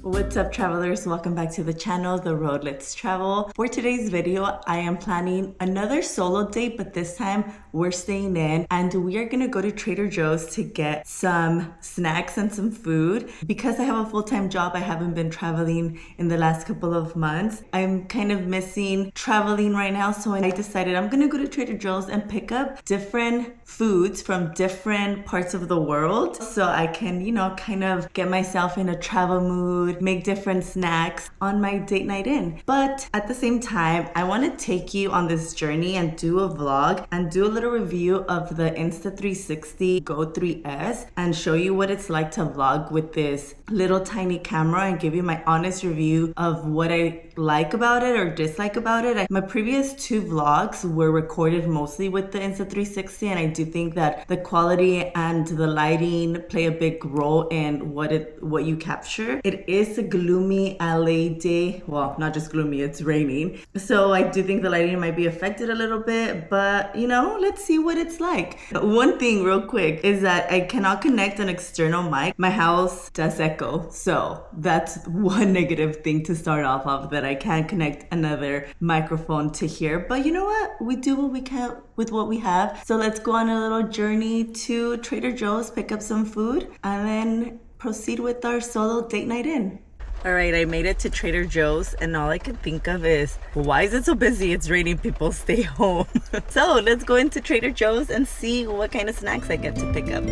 What's up, travelers? Welcome back to the channel, The Road Let's Travel. For today's video, I am planning another solo date, but this time we're staying in and we are gonna go to Trader Joe's to get some snacks and some food. Because I have a full-time job, I haven't been traveling in the last couple of months. I'm kind of missing traveling right now, so I decided I'm gonna go to Trader Joe's and pick up different foods from different parts of the world so I can, kind of get myself in a travel mood, make different snacks on my date night in. But at the same time, I want to take you on this journey and do a vlog and do a little review of the Insta360 GO 3S and show you what it's like to vlog with this little tiny camera and give you my honest review of what I like about it or dislike about it. My previous two vlogs were recorded mostly with the Insta360, and I do think that the quality and the lighting play a big role in what you capture. It is a gloomy LA day. Well, not just gloomy, it's raining. So I do think the lighting might be affected a little bit, but let's see what it's like. One thing real quick is that I cannot connect an external mic. My house does echo, so that's one negative thing to start off of, that I can't connect another microphone to here. But you know what? We do what we can with what we have. So let's go on a little journey to Trader Joe's, pick up some food, and then proceed with our solo date night in. All right, I made it to Trader Joe's and all I can think of is, why is it so busy? It's raining, people stay home. So let's go into Trader Joe's and see what kind of snacks I get to pick up.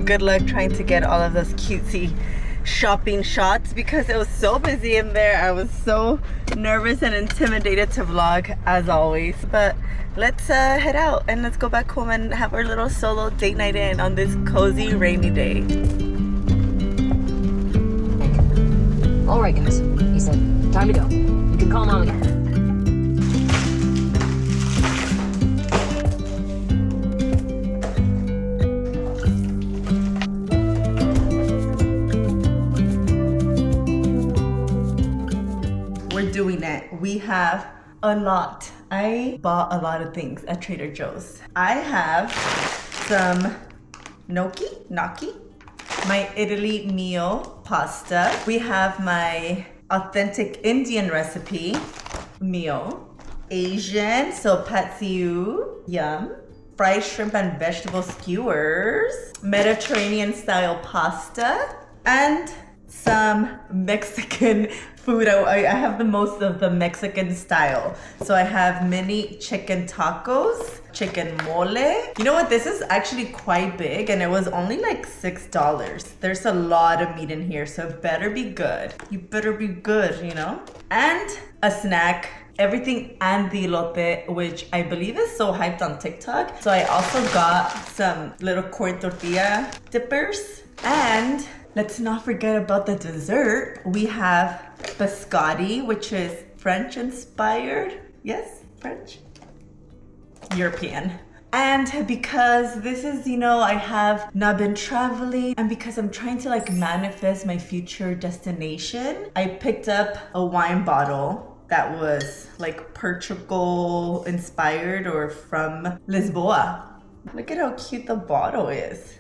Good luck trying to get all of those cutesy shopping shots because it was so busy in there. I was so nervous and intimidated to vlog as always. But let's head out and let's go back home and have our little solo date night in on this cozy rainy day. All right, guys, he said, time to go. You can call mom again. Doing it. We have a lot. I bought a lot of things at Trader Joe's. I have some gnocchi, my Italy meal pasta. We have my authentic Indian recipe meal, Asian, so pad see ew, yum, fried shrimp and vegetable skewers, Mediterranean style pasta, and some Mexican food. I have the most of the Mexican style. So I have mini chicken tacos, chicken mole. You know what? This is actually quite big and it was only like $6. There's a lot of meat in here, so it better be good. You better be good, And a snack. Everything and the elote, which I believe is so hyped on TikTok. So I also got some little corn tortilla dippers. And let's not forget about the dessert. We have biscotti, which is French inspired. Yes, French? European. And because this is, I have not been traveling, and because I'm trying to manifest my future destination, I picked up a wine bottle that was Portugal inspired or from Lisboa. Look at how cute the bottle is.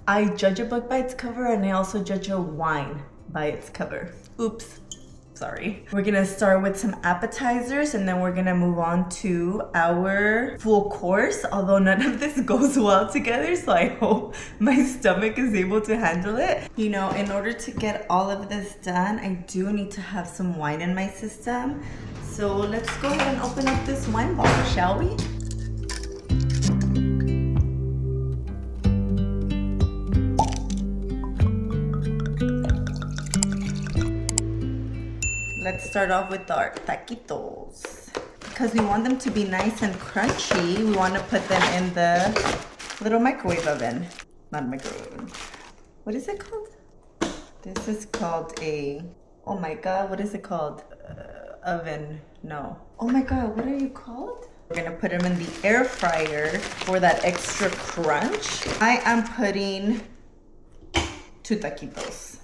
I judge a book by its cover and I also judge a wine by its cover. Oops, sorry. We're gonna start with some appetizers and then we're gonna move on to our full course, although none of this goes well together, so I hope my stomach is able to handle it. In order to get all of this done, I do need to have some wine in my system. So let's go ahead and open up this wine bottle, shall we? Let's start off with our taquitos. Because we want them to be nice and crunchy, we want to put them in the little microwave oven. Not microwave oven. What is it called? This is called a, oh my God, what is it called? Oven, no. Oh my God, what are you called? We're gonna put them in the air fryer for that extra crunch. I am putting 2 taquitos.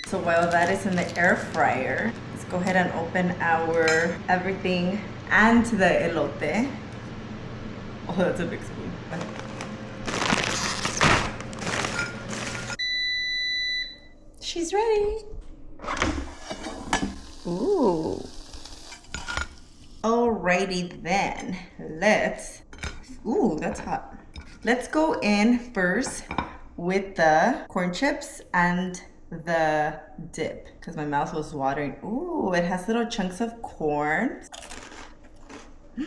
So while that is in the air fryer, let's go ahead and open our everything and the elote. Oh, that's a big spoon. She's ready. Ooh. Alrighty then. Ooh, that's hot. Let's go in first with the corn chips and the dip because my mouth was watering. Ooh, it has little chunks of corn.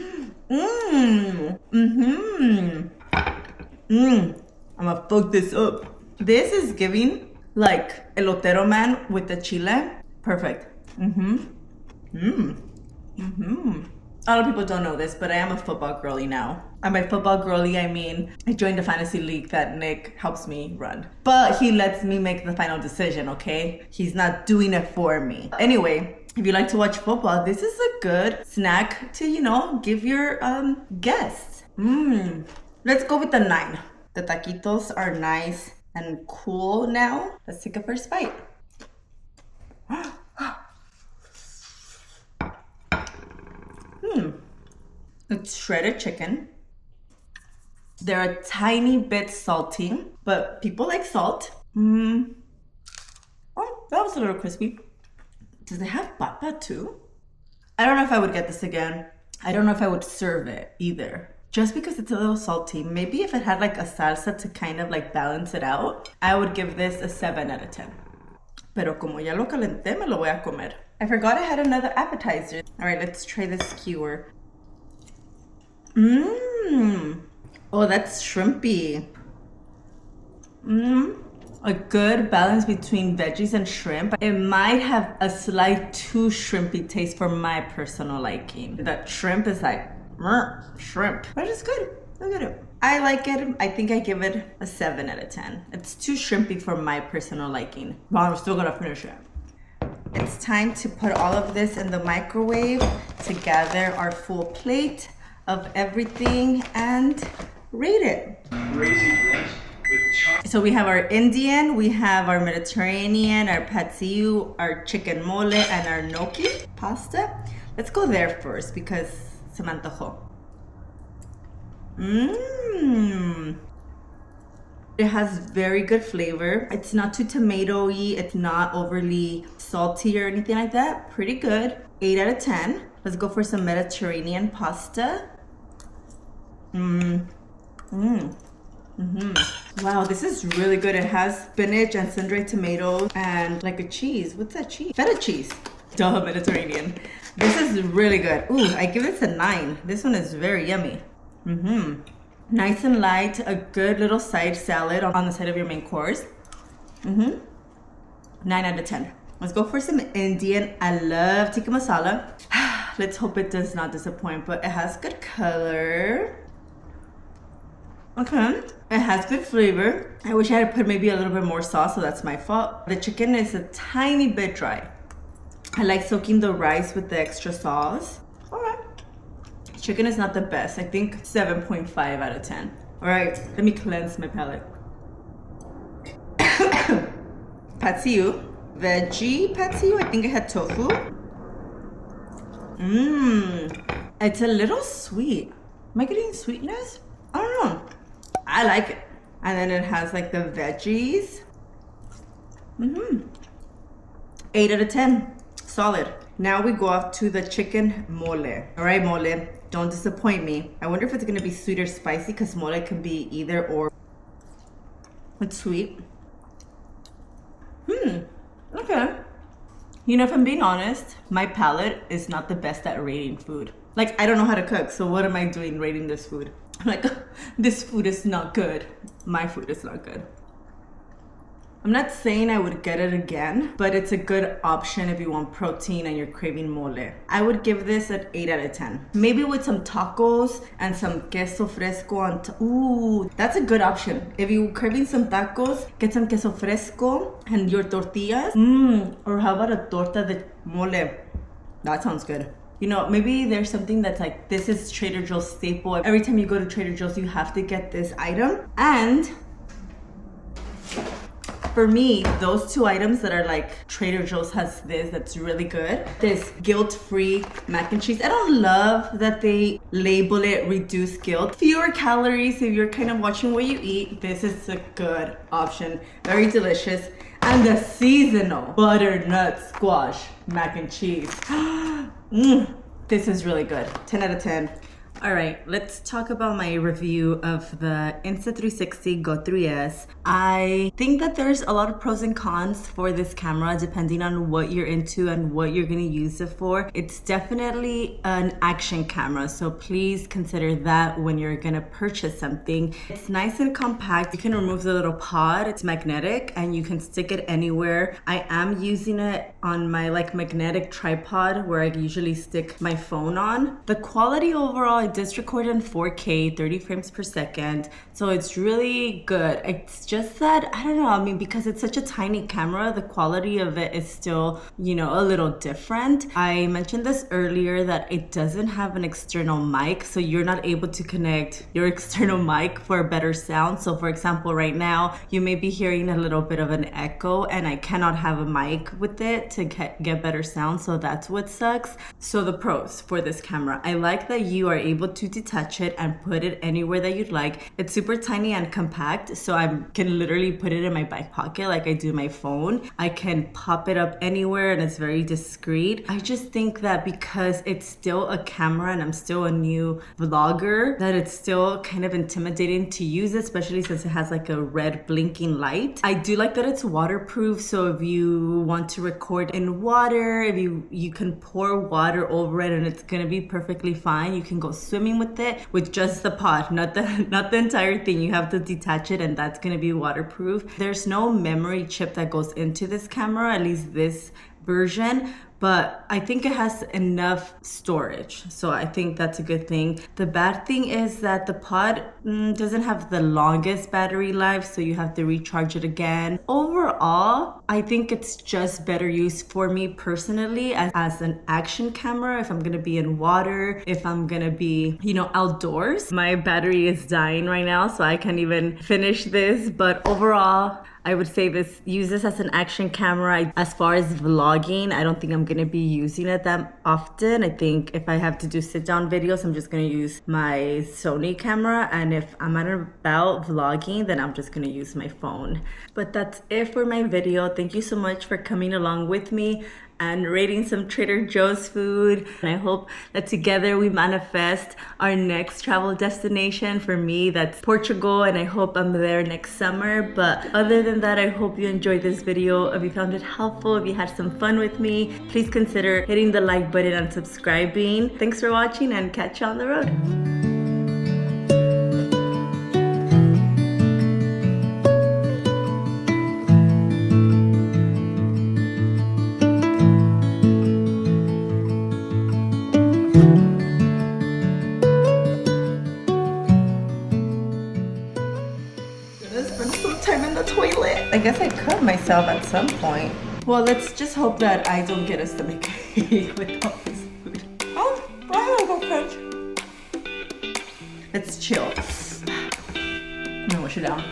I'm gonna fuck this up. This is giving like elotero man with the chile. Perfect. A lot of people don't know this, but I am a football girly now. And by football girly, I mean I joined a fantasy league that Nick helps me run. But he lets me make the final decision, okay? He's not doing it for me. Anyway, if you like to watch football, this is a good snack to, you know, give your guests. Let's go with the 9. The taquitos are nice and cool now. Let's take a first bite. It's shredded chicken. They're a tiny bit salty, but people like salt. Oh, that was a little crispy. Does it have papa too? I don't know if I would get this again. I don't know if I would serve it either. Just because it's a little salty. Maybe if it had like a salsa to kind of like balance it out, I would give this a 7 out of 10. Pero como ya lo calenté, me lo voy a comer. I forgot I had another appetizer. All right, let's try this skewer. Oh, that's shrimpy. A good balance between veggies and shrimp. It might have a slight too shrimpy taste for my personal liking. That shrimp is like, shrimp. But it's good. Look at it. I like it. I think I give it a 7 out of 10. It's too shrimpy for my personal liking. But I'm still gonna finish it. It's time to put all of this in the microwave to gather our full plate of everything and rate it. So we have our Indian, we have our Mediterranean, our patsiu, our chicken mole, and our gnocchi pasta. Let's go there first because se me antojó. It has very good flavor. It's not too tomatoey. It's not overly salty or anything like that. Pretty good. 8 out of 10. Let's go for some Mediterranean pasta. Wow, this is really good. It has spinach and sun-dried tomatoes and like a cheese. What's that cheese? Feta cheese. Duh, Mediterranean. This is really good. Ooh, I give this a 9. This one is very yummy. Nice and light. A good little side salad on the side of your main course. 9 out of 10. Let's go for some Indian. I love tikka masala. Let's hope it does not disappoint, but it has good color. Okay, it has good flavor. I wish I had put maybe a little bit more sauce, so that's my fault. The chicken is a tiny bit dry. I like soaking the rice with the extra sauce. All right. Chicken is not the best. I think 7.5 out of 10. All right, let me cleanse my palate. Patsiu, veggie patsiu. I think it had tofu. It's a little sweet. Am I getting sweetness? I don't know. I like it. And then it has like the veggies. 8 out of 10. Solid. Now we go off to the chicken mole. All right, mole. Don't disappoint me. I wonder if it's gonna be sweet or spicy because mole can be either or. It's sweet. Okay. You know, if I'm being honest, my palate is not the best at rating food. Like, I don't know how to cook, so what am I doing rating this food? I'm like, this food is not good. My food is not good. I'm not saying I would get it again, but it's a good option if you want protein and you're craving mole. I would give this an 8 out of 10. Maybe with some tacos and some queso fresco on ooh, that's a good option. If you're craving some tacos, get some queso fresco and your tortillas. Or how about a torta de mole? That sounds good. You know, maybe there's something that's like, this is Trader Joe's staple. Every time you go to Trader Joe's, you have to get this item. And for me, those two items that are like Trader Joe's has this that's really good. This guilt-free mac and cheese. I don't love that they label it reduced guilt. Fewer calories if you're kind of watching what you eat. This is a good option. Very delicious. And the seasonal butternut squash mac and cheese. This is really good. 10 out of 10. All right, let's talk about my review of the Insta360 GO 3S. I think that there's a lot of pros and cons for this camera depending on what you're into and what you're gonna use it for. It's definitely an action camera, so please consider that when you're gonna purchase something. It's nice and compact. You can remove the little pod. It's magnetic and you can stick it anywhere. I am using it on my like magnetic tripod where I usually stick my phone on. The quality overall, I just recorded in 4K, 30 frames per second. So it's really good. It's just that, I don't know, I mean, because it's such a tiny camera, the quality of it is still, you know, a little different. I mentioned this earlier that it doesn't have an external mic, so you're not able to connect your external mic for a better sound. So for example, right now, you may be hearing a little bit of an echo and I cannot have a mic with it to get better sound. So that's what sucks. So the pros for this camera, I like that you are able to detach it and put it anywhere that you'd like. It's super tiny and compact, so I can literally put it in my back pocket like I do my phone. I can pop it up anywhere and it's very discreet. I just think that because it's still a camera and I'm still a new vlogger, that it's still kind of intimidating to use, especially since it has like a red blinking light. I do like that it's waterproof, so if you want to record in water, if you can pour water over it and it's gonna be perfectly fine. You can go swimming with it with just the pod, not the entire thing. You have to detach it and that's gonna be waterproof. There's no memory chip that goes into this camera, at least this version, but I think it has enough storage, so I think that's a good thing. The bad thing is that the pod doesn't have the longest battery life, so you have to recharge it again. Overall, I think it's just better use for me personally as an action camera. If I'm gonna be in water, if I'm gonna be, you know, outdoors. My battery is dying right now, so I can't even finish this, but overall, I would say use this as an action camera. As far as vlogging, I don't think I'm gonna be using it that often. I think if I have to do sit down videos, I'm just gonna use my Sony camera. And if I'm out and about vlogging, then I'm just gonna use my phone. But that's it for my video. Thank you so much for coming along with me and rating some Trader Joe's food. And I hope that together we manifest our next travel destination. For me, that's Portugal, and I hope I'm there next summer. But other than that, I hope you enjoyed this video. If you found it helpful, if you had some fun with me, please consider hitting the like button and subscribing. Thanks for watching and catch you on the road. I guess I cut myself at some point. Well, let's just hope that I don't get a stomachache with all this food. Oh, I gotta go crunch. Let's chill. I'm gonna wash it down.